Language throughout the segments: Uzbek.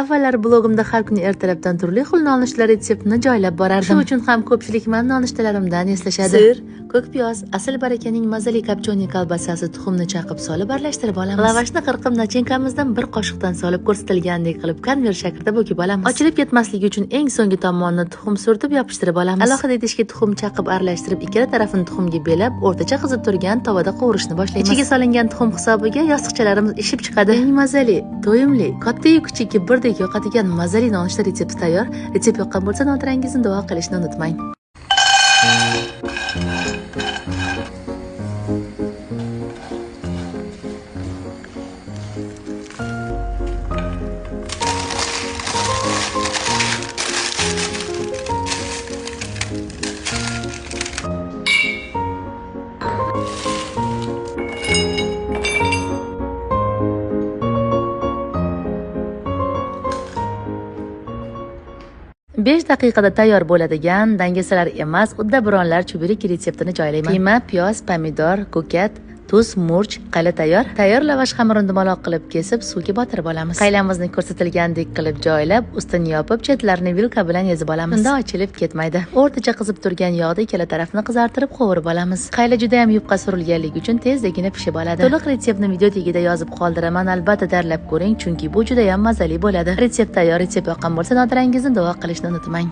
Avvallari blogimda har kuni ertalabdan turli xil nonushtalar retseptini joylab borardim. Shu uchun ham ko'pchilik meni nonushtalarimdan eslashadi. Sir, ko'k piyoz, asl barakaning mazali kopchoniy kolbasasi, tuxumni chaqib solib aralashtirib olamiz. Lavashni qirqib nachinkamizdan bir qoshiqdan solib ko'rsatilgandek qilib konvert shaklida bo'kib olamiz. Ochilib ketmasligi uchun eng so'nggi tomonini tuxum surtib yopishtirib olamiz. Alohida idishga tuxum chaqib aralashtirib, ikkala tarafini tuxumga belab, o'rtacha qizib turgan tovada qovurishni boshlaymiz. Ichiga solingan tuxum hisobiga yostiqchalarimiz ishib chiqadi. Eng mazali, to'yimli, katta-yu kichikka birdek yoqadigan mazali nonushta retsepti tayyor. Retsept yoqqan bo'lsa, notirangizni duo qilishni unutmang. Besh daqiqada tayyor bo'ladigan dangasalar emas, uddaburonlar chubirik retseptini joylayman. Qiyma, piyoz, pomidor, ko'kat, tuz, murch, qayla tayyor. Tayyor lavash xamirini dumaloq qilib kesib, suvga botirib olamiz. Qaylamizni ko'rsatilgandek qilib joylab, ustini yopib, chetlarini vilka bilan ezib olamiz. Unda ochilib ketmaydi. O'rtacha qizib turgan yog'da ikkala tarafini qizartirib qovurib olamiz. Qayla juda ham yupqa surilganligi uchun tezdagina pishib oladi. To'liq retseptni video tagida yozib qoldiraman. Albatta tayyorlab ko'ring, chunki bu juda ham mazali bo'ladi. Retsept tayyor. Retsept yoqqan bo'lsa, notirangizni duo qilishni unutmang.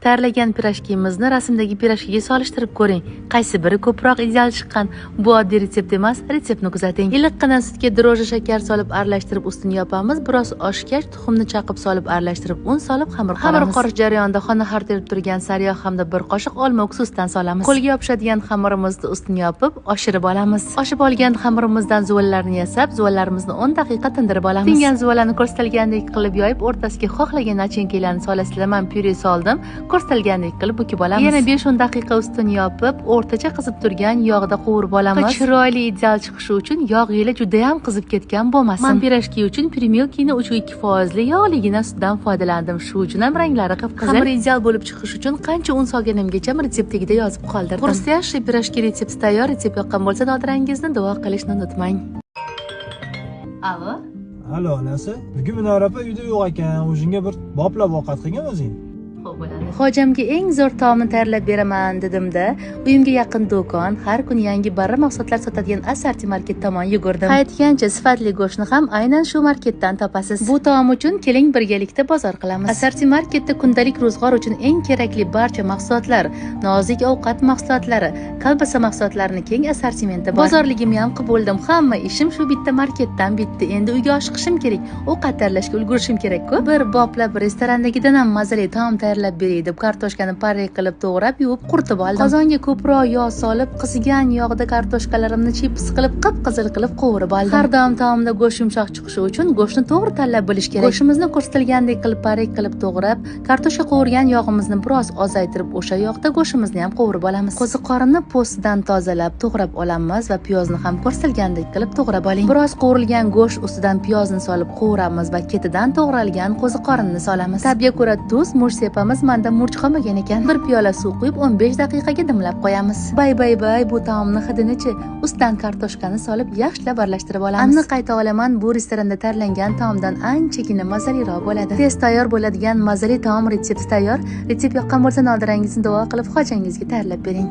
Tayyorlagan pirojkimizni rasmdagi pirojkiga solishtirib ko'ring. Qaysi biri ko'proq ideal chiqqan? Bu oddiy retsept emas, retseptni kuzating. Iliqqina sutga dro'jji shakar solib aralashtirib ustini yopamiz. Biroz oshgach tuxumni chaqib solib aralashtirib, un solib xamir qorish jarayonida xona harterib turgan sariyog' hamda bir qoshiq olma uksusdan solamiz. Qo'lga yopishadigan xamirimizni ustini yopib, oshirib olamiz. Oshib olgan xamirimizdan zuvallarni yasab, zuvallarimizni 10 daqiqa tindirib olamiz. Tingan zuvallarni ko'rsatilgandek qilib yoyib, o'rtasiga xohlagan nachinkalarni solasizlar. Men pyure soldim. Ko'rsatilgandek qilib bo'kib olamiz. Yana 5-10 daqiqa ustini yopib, o'rtacha qizib turgan yog'da qovurib olamiz. Chiroyli ideal chiqishi uchun yog' yili juda ham qizib ketgan bo'lmasin. Men pirojki uchun Primilkini 3,2% yog'ligina sutdan foydalandim. Shu uchun ham ranglari qip-qizil. Xamir ideal bo'lib chiqish uchun qancha un solganimgacha retseptiga yozib qoldirdim. Хрустящий pirojki retsepti tayyor. Retsept yoqqan bo'lsa, notirangizni duo qilishni unutmang. Alo? Alo, onasi. Bugun Minora opa uyda yo'q ekan. O'zingga bir boplab ovqat qilgan o'zing. Hojamga eng zo'r taomni tayyorlab beraman dedimda, uyimga yaqin do'kon, har kuni yangi barra mahsulotlar sotadigan Assorti market tomon yugurdim. Aytgancha sifatli go'shtni ham aynan shu marketdan topasiz. Bu taom uchun keling birgalikda bozor qilamiz. Assorti marketda kundalik ro'zg'or uchun eng kerakli barcha mahsulotlar, nozik ovqat mahsulotlari, kolbasa mahsulotlarining keng assortimenti bor. Bozorligimni ham qildim. Hamma ishim shu bitta marketdan bitdi. Endi uyga oshiqishim kerak. Ovqat tayyorlashga ulgurishim kerak-ku. Bir boplab restorandagidan ham mazali taom tayyorlab beray deb kartoshkani parre qilib to'g'rab, yuvib, quritib oldim. Qozonga ko'proq yog' solib, qizigan yog'da kartoshkalarimni chips qilib, qip-qizil qilib qovurib oldim. Har doim taomda go'sht yumshoq chiqishi uchun go'shtni to'g'ri tanlab bilish kerak. Go'shtimizni ko'rsatilgandek qilib parre qilib to'g'rab, kartoshka qovurgan yog'imizni biroz ozaytirib, o'sha yog'da go'shtimizni ham qovurib olamiz. Qo'ziqorinni po'stidan tozalab, to'g'rab olamiz va piyozni ham ko'rsatilgandek qilib to'g'rab oling. Biroz qovurilgan go'sht ustidan piyozni solib qovuramiz va ketidan to'g'ralgan qo'ziqorinni solamiz. Tabga ko'ra tuz, murch sepamiz. Manda murch qolmagan ekan. Bir piyola suv quyib 15 daqiqaga dimlab qo'yamiz. Bay bu taomni hidini-chi, ustidan kartoshkani solib yaxshilab aralashtirib olamiz. Aniq qayta olaman, bu restoranda tayyorlangan taomdan anchagina mazaliroq bo'ladi. Tez tayyor bo'ladigan mazali taom retsepti tayyor. Retsept yoqqan bo'lsa, notirangizni duo qilib hojangizga tayyorlab bering.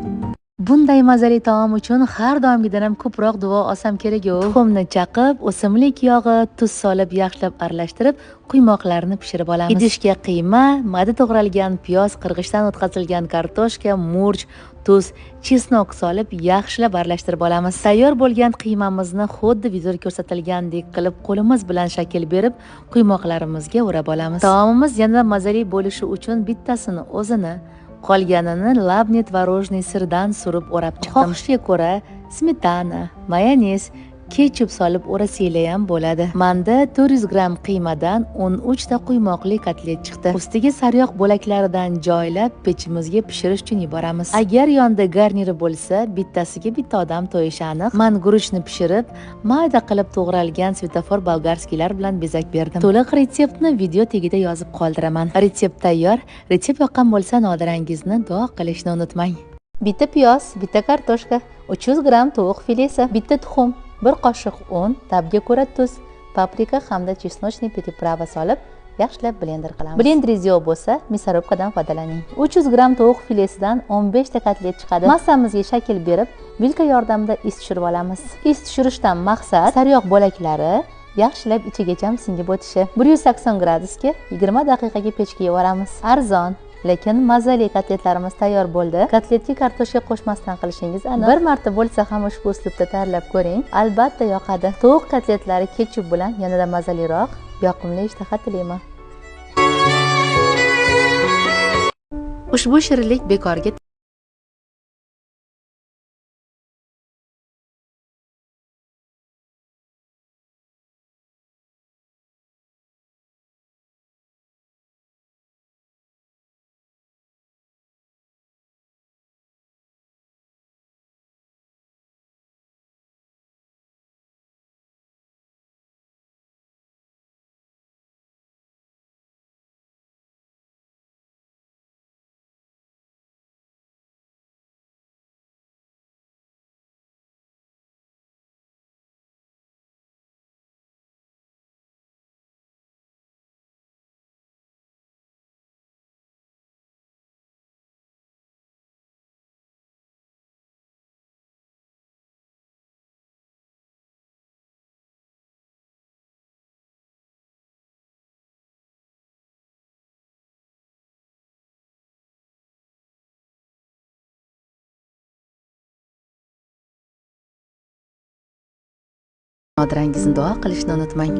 Bunday mazali taom uchun har doimgidan ham ko'proq duo olsam kerak-ku. Tuxumni chaqib, o'simlik yog'i, tuz solib yaxshilab aralashtirib, quymoqlarni pishirib olamiz. Idishga qiyma, mada to'g'ralgan piyoz, qirg'ichdan o'tkazilgan kartoshka, murch, tuz, chesnok solib yaxshilab aralashtirib olamiz. Tayyor bo'lgan qiymamizni xuddi videoda ko'rsatilgandek qilib qo'limiz bilan shakl berib, quymoqlarimizga o'rab olamiz. Taomimiz yanada mazali bo'lishi uchun bittasini o'zini, qolganini labnet va rojniy sirdan surib o'rab chiqdim. Xohishga ko'ra smetana, mayonez, ketchup solib o'rasanglar ham bo'ladi. Manda 400 gram qiymadan 13 ta quymoqli kotlet chiqdi. Ustiga sariyog' bo'laklaridan joylab pechimizga pishirish uchun yuboramiz. Agar yonda garniri bo'lsa, bittasiga bitta odam to'yishi aniq. Men guruchni pishirib, mayda qilib to'g'ralgan svetofor bolgarskiylar bilan bezak berdim. To'liq retseptni video tagida yozib qoldiraman. Retsept tayyor. Retsept yoqqan bo'lsa, nodirangizni duo qilishni unutmang. Bitta piyoz, bitta kartoshka, 300 gram tovuq filesi, bitta tuxum, 1 qoshiq un, tabga ko'ra tuz, paprika hamda chesnochniy priprava solib yaxshilab blender qilamiz. Blenderingiz yo'q bo'lsa, мясорубкаdan foydalaning. 300 gram tovuq filesidan 15 ta kotlet chiqadi. Massamizga shakl berib, vilka yordamida is tushirib olamiz. Is tushirishdan maqsad sariyog' bo'laklari yaxshilab ichigacha singib o'tishi. 180 gradusga 20 daqiqaga pechga yuboramiz. Arzon, lekin mazali kotletlarimiz tayyor bo'ldi. Kotletga kartoshka qo'shmasdan qilishingiz aniq. Bir marta bo'lsa ham ushbu uslubda tayyorlab ko'ring, albatta yoqadi. Tovuq kotletlari ketchup bilan yanada mazaliroq, yoqimli ishtaha tilayman. Ushbu shirinlik bekorga Nodirangizni duo qilishni unutmang.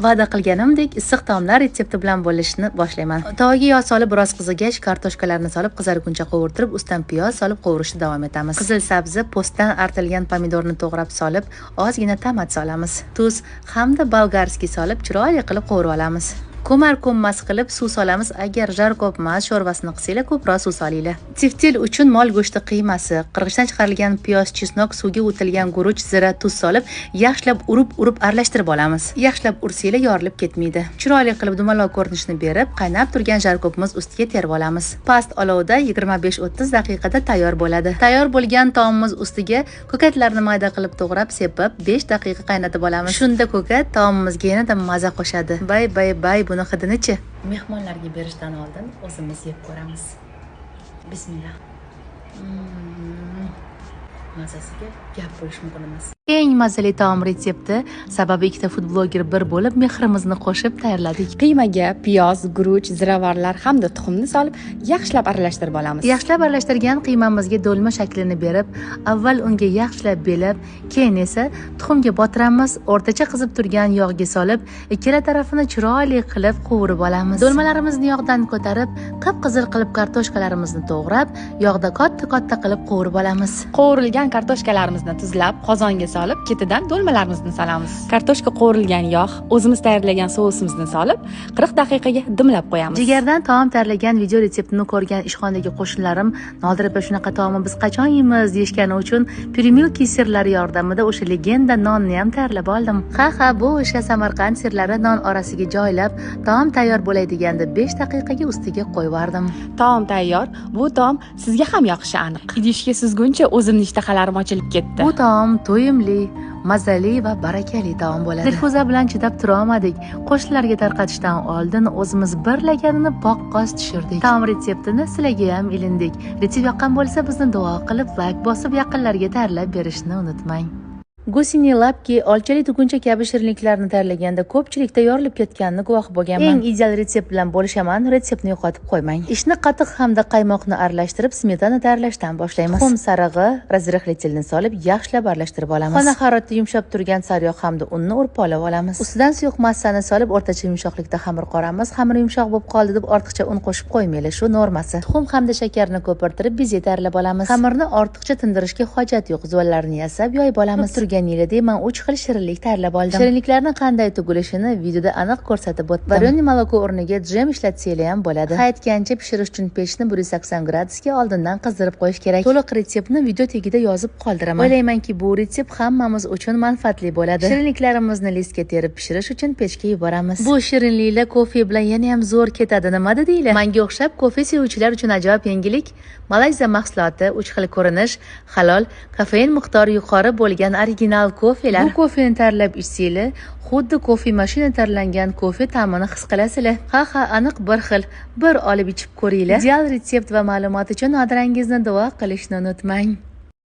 Va'da qilganimdek issiq taomlar retsepti bilan bo'lishni boshlayman. Tavoga yog' solib biroz qizigach, kartoshkalarni solib qizarguncha qovurtirib, ustidan piyoz solib qovurishda davom etamiz. Qizil sabzi, postdan artilgan pomidorni to'g'rab solib, ozgina tomat solamiz. Tuz hamda bolgarskiy solib chiroyli qilib qovurib olamiz. Ko'mar-ko'mmas qilib suv solamiz. Agar jarkob emas, sho'rvasini qilsanglar ko'proq suv solinglar. Tiftil uchun mol go'shti qiymasi, qirg'ichdan chiqarilgan piyoz, chesnok, suvga o'tilgan guruch, zira, tuz solib, yaxshilab urib aralashtirib olamiz. Yaxshilab ursanglar yorilib ketmaydi. Chiroyli qilib dumaloq ko'rinishni berib, qaynab turgan jarkobimiz ustiga terib olamiz. Past olovda 25-30 daqiqada tayyor bo'ladi. Tayyor bo'lgan taomimiz ustiga ko'katlarni mayda qilib to'g'rab sepib, 5 daqiqa qaynatib olamiz. Shunda ko'kat taomimizga yanada maza qo'shadi. Bay buni hidini-chi? Mehmonlarga berishdan oldin o'zimiz yeb ko'ramiz. Bismillah. Mazasiga gap bo'lish mumkin emas. Eng mazali taom retsepti, sababi ikkita food bloger bir bo'lib mehrimizni qo'shib tayyorladik. Qiymaga piyoz, guruch, ziravorlar hamda tuxumni solib yaxshilab aralashtirib olamiz. Yaxshilab aralashtirgan qiymamizga do'lma shaklini berib, avval unga yaxshilab belab, keyin esa tuxumga botiramiz. O'rtacha qizib turgan yog'ga solib, ikkala tarafini chiroyli qilib qovurib olamiz. Do'lmalarimizni yog'dan ko'tarib, qip-qizil qilib kartoshkalarimizni to'g'rab, yog'da katta qilib qovurib olamiz. Qovurilgan kartoshkalarimizni tuzlab, qozonga solib, ketidan do'lmalarimizni solamiz. Kartoshka qovurilgan yog', o'zimiz tayyorlagan sousimizni solib, 40 daqiqaga dimlab qo'yamiz. Jigardan taom tayyorlagan video retseptini ko'rgan ishxonadagi qo'shnilarim, Nodir opa shunaqa taomni biz qachon yeymiz deyishgani uchun Pirimilki sirlari yordamida o'sha legenda nonni ham tayyorlab oldim. Ha, bu o'sha Samarqand sirlari non orasiga joylab, taom tayyor bo'lay deganda 5 daqiqaga ustiga qo'yib yubordim. Taom tayyor. Bu taom sizga ham yoqishi aniq. Idishga suzguncha o'zimning ishtahalarim ochilib ketdi. Bu taom to'yimli, mazali va barakali taom bo'ladi. Dilfuza bilan chidab tura olmadik. Qo'shnilarga tarqatishdan oldin o'zimiz bir laganini boqqos tushirdik. Taom retseptini sizlarga ham ilindik. Retsept yoqqan bo'lsa bizni duo qilib, like bosib yaqinlarga tayyorlab berishni unutmang. Gusini lapki, olchali tuguncha kabi shirinliklarni tayyorlaganda ko'pchilikda yorilib ketganini guvoh bo'lganman. Eng ideal retsept bilan bo'lishaman, retseptni yo'qotib qo'ymang. Ishni qatiq hamda qaymoqni aralashtirib, smetana tayyorlashdan boshlaymiz. Tuxum sarig'i, razrihlitilni solib, yaxshilab aralashtirib olamiz. Xona haroratida yumshab turgan sariyog' hamda unni urib olib olamiz. Ustidan suyuq massani solib, o'rtacha yumshoqlikda xamir qoramiz. Xamir yumshoq bo'lib qoldi deb ortiqcha un qo'shib qo'ymaylik, shu normasi. Tuxum hamda shakarni ko'pirtirib, bezga tayyorlab olamiz. Xamirni ortiqcha tindirishga hojat yo'q. Zuvlarni yasab, yoyib olamiz. Men 3 xil shirinlik tayyorlab oldim. Shirinliklarni qanday tugilishini videoda aniq ko'rsatib o'tdim. Varyoniy moloko o'rniga jem ishlatsanglar ham bo'ladi. Qaytgancha pishirish uchun pechni 180 gradusga oldindan qizdirib qo'yish kerak. To'liq retseptni video tagida yozib qoldiraman. O'ylaymanki, bu retsept hammamiz uchun manfaatli bo'ladi. Shirinliklarimizni listga terib pishirish uchun pechga yuboramiz. Bu shirinliklar kofe bilan yana ham zo'r ketadi, nima dedinglar? Menga o'xshab kofe sevuvchilar uchun ajoyib yangilik. Malayziya mahsuloti 3 xil ko'rinish, halol, kofein miqdori yuqori bo'lgan original original kofelar. Bu kofeni tayyorlab ichsanglar, xuddi kofe mashina tayyorlangan kofe ta'mini his qilasizlar. Ha, aniq bir xil. Bir olib ichib ko'ringlar. Ideal retsept va ma'lumot uchun Nodirangizni duo qilishni unutmang.